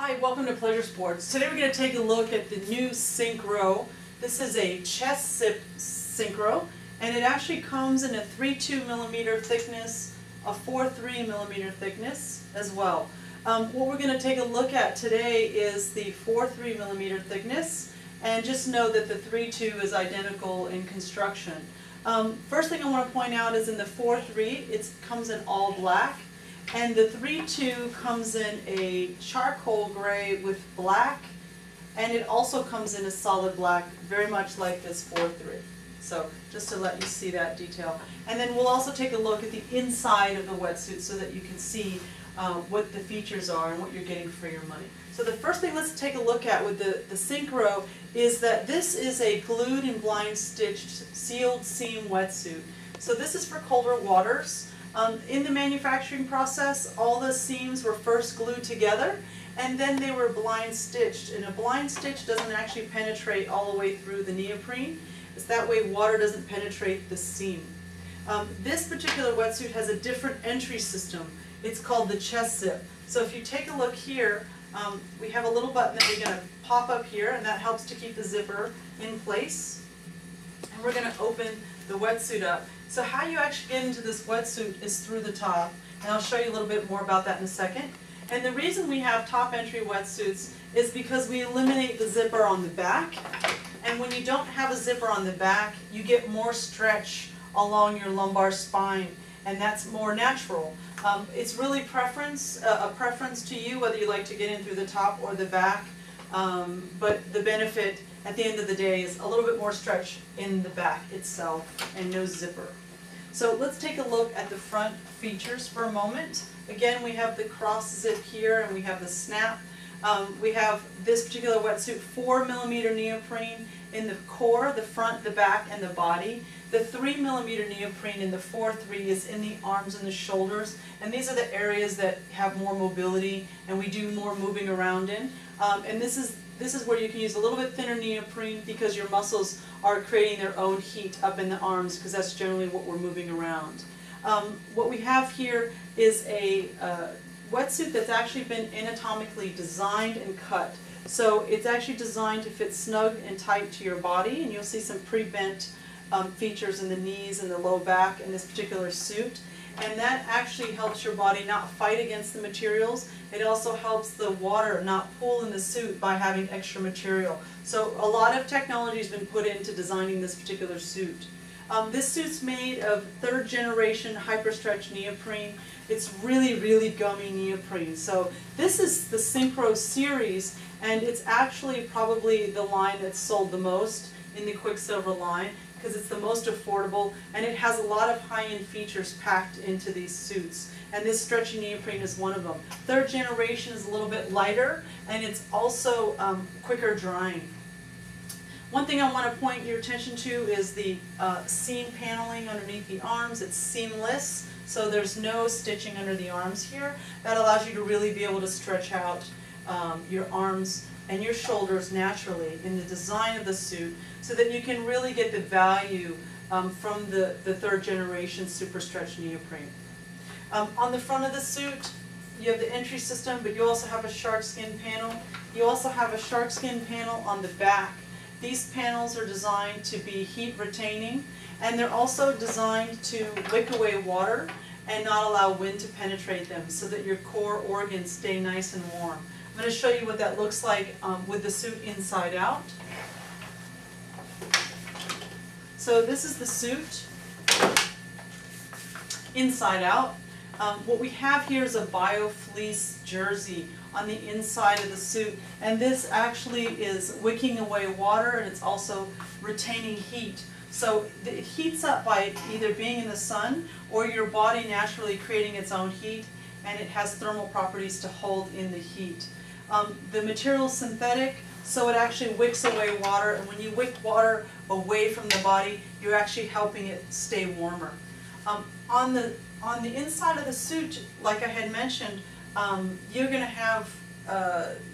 Hi, welcome to PleasureSports. Today we're going to take a look at the new Syncro. This is a chest zip Syncro, and it actually comes in a 3.2 millimeter thickness, a 4.3 millimeter thickness as well. What we're going to take a look at today is the 4.3 millimeter thickness, and just know that the 3.2 is identical in construction. First thing I want to point out is in the 4.3, it comes in all black. And the 3.2 comes in a charcoal gray with black, and it also comes in a solid black, very much like this 4.3. So just to let you see that detail. And then we'll also take a look at the inside of the wetsuit so that you can see what the features are and what you're getting for your money. So the first thing let's take a look at with the Syncro is that this is a glued and blind stitched sealed seam wetsuit. So this is for colder waters. In the manufacturing process, all the seams were first glued together and then they were blind stitched. And a blind stitch doesn't actually penetrate all the way through the neoprene. It's that way water doesn't penetrate the seam. This particular wetsuit has a different entry system. It's called the chest zip. So if you take a look here, we have a little button that we're going to pop up here, and that helps to keep the zipper in place. And we're going to open the wetsuit up. So how you actually get into this wetsuit is through the top, and I'll show you a little bit more about that in a second. And the reason we have top entry wetsuits is because we eliminate the zipper on the back, and when you don't have a zipper on the back, you get more stretch along your lumbar spine, and that's more natural. It's really a preference to you whether you like to get in through the top or the back, but the benefit at the end of the day is a little bit more stretch in the back itself and no zipper. So let's take a look at the front features for a moment. Again, we have the cross zip here and we have the snap. We have this particular wetsuit 4 millimeter neoprene in the core, the front, the back, and the body. The 3 millimeter neoprene in the 4.3 is in the arms and the shoulders, and these are the areas that have more mobility and we do more moving around in. And this is where you can use a little bit thinner neoprene because your muscles are creating their own heat up in the arms, because that's generally what we're moving around. What we have here is a wetsuit that's actually been anatomically designed and cut. So it's actually designed to fit snug and tight to your body, and you'll see some pre-bent features in the knees and the low back in this particular suit. And that actually helps your body not fight against the materials. It also helps the water not pool in the suit by having extra material. So a lot of technology has been put into designing this particular suit. This suit's made of 3rd generation hyperstretch neoprene. It's really, really gummy neoprene. So this is the Syncro series, and it's actually probably the line that's sold the most in the Quiksilver line, because it's the most affordable, and it has a lot of high-end features packed into these suits. And this stretchy neoprene is one of them. 3rd generation is a little bit lighter, and it's also quicker drying. One thing I want to point your attention to is the seam paneling underneath the arms. It's seamless, so there's no stitching under the arms here. That allows you to really be able to stretch out your arms and your shoulders naturally in the design of the suit, so that you can really get the value from the 3rd generation super stretch neoprene. On the front of the suit, you have the entry system, but you also have a shark skin panel. You also have a shark skin panel on the back. These panels are designed to be heat retaining, and they're also designed to wick away water and not allow wind to penetrate them, so that your core organs stay nice and warm. I'm going to show you what that looks like with the suit inside out. So this is the suit inside out. What we have here is a bio-fleece jersey on the inside of the suit, and this actually is wicking away water, and it's also retaining heat. So it heats up by either being in the sun or your body naturally creating its own heat, and it has thermal properties to hold in the heat. The material is synthetic, so it actually wicks away water, and when you wick water away from the body, you're actually helping it stay warmer. On the inside of the suit, like I had mentioned, you're going to have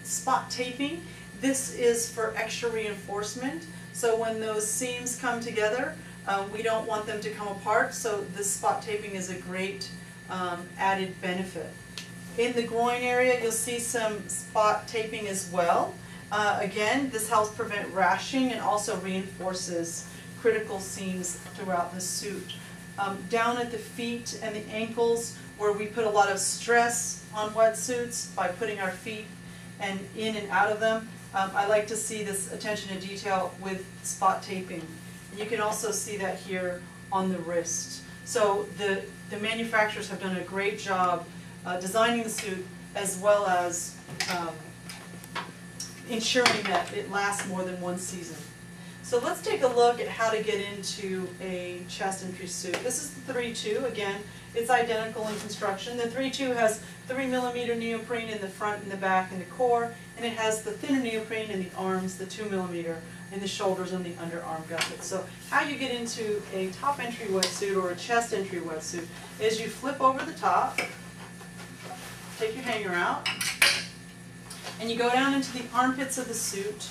spot taping. This is for extra reinforcement, so when those seams come together, we don't want them to come apart, so this spot taping is a great added benefit. In the groin area, you'll see some spot taping as well. Again, this helps prevent rashing and also reinforces critical seams throughout the suit. Down at the feet and the ankles, where we put a lot of stress on wetsuits by putting our feet and in and out of them, I like to see this attention to detail with spot taping. And you can also see that here on the wrist. So the manufacturers have done a great job designing the suit, as well as ensuring that it lasts more than one season. So let's take a look at how to get into a chest entry suit. This is the 3-2. Again, it's identical in construction. The 3-2 has 3mm neoprene in the front and the back and the core, and it has the thinner neoprene in the arms, the 2mm in the shoulders and the underarm gussets. So how you get into a top entry wetsuit or a chest entry wetsuit is you flip over the top, take your hanger out, and you go down into the armpits of the suit,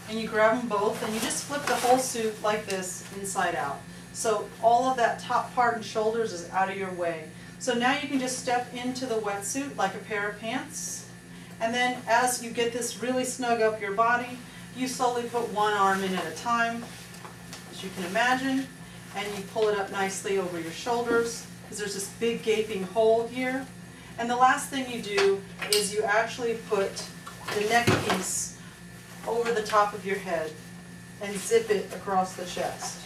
and you grab them both, and you just flip the whole suit like this, inside out. So all of that top part and shoulders is out of your way. So now you can just step into the wetsuit like a pair of pants, and then as you get this really snug up your body, you slowly put one arm in at a time, as you can imagine, and you pull it up nicely over your shoulders, because there's this big gaping hole here. And the last thing you do is you actually put the neck piece over the top of your head and zip it across the chest.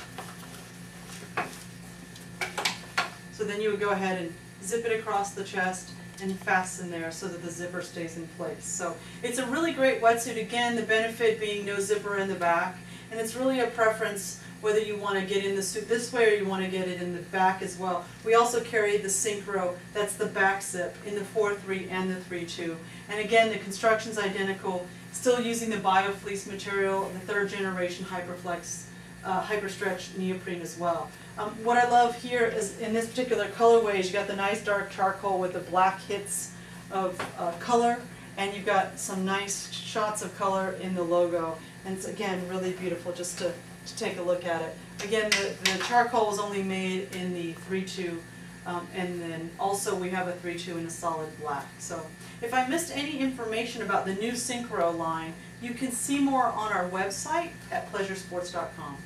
So then you would go ahead and zip it across the chest and fasten there so that the zipper stays in place. So it's a really great wetsuit. Again, the benefit being no zipper in the back, and it's really a preference whether you want to get in the suit this way or you want to get it in the back as well. We also carry the Syncro, that's the back zip, in the 4-3 and the 3-2. And again, the construction's identical, still using the BioFleece material, the 3rd generation Hyperflex, Hyperstretch neoprene as well. What I love here is in this particular colorway is you got the nice dark charcoal with the black hits of color, and you've got some nice shots of color in the logo. And it's again really beautiful just to take a look at it. Again, the charcoal was only made in the 3-2, and then also we have a 3-2 in a solid black. So if I missed any information about the new Syncro line, you can see more on our website at PleasureSports.com.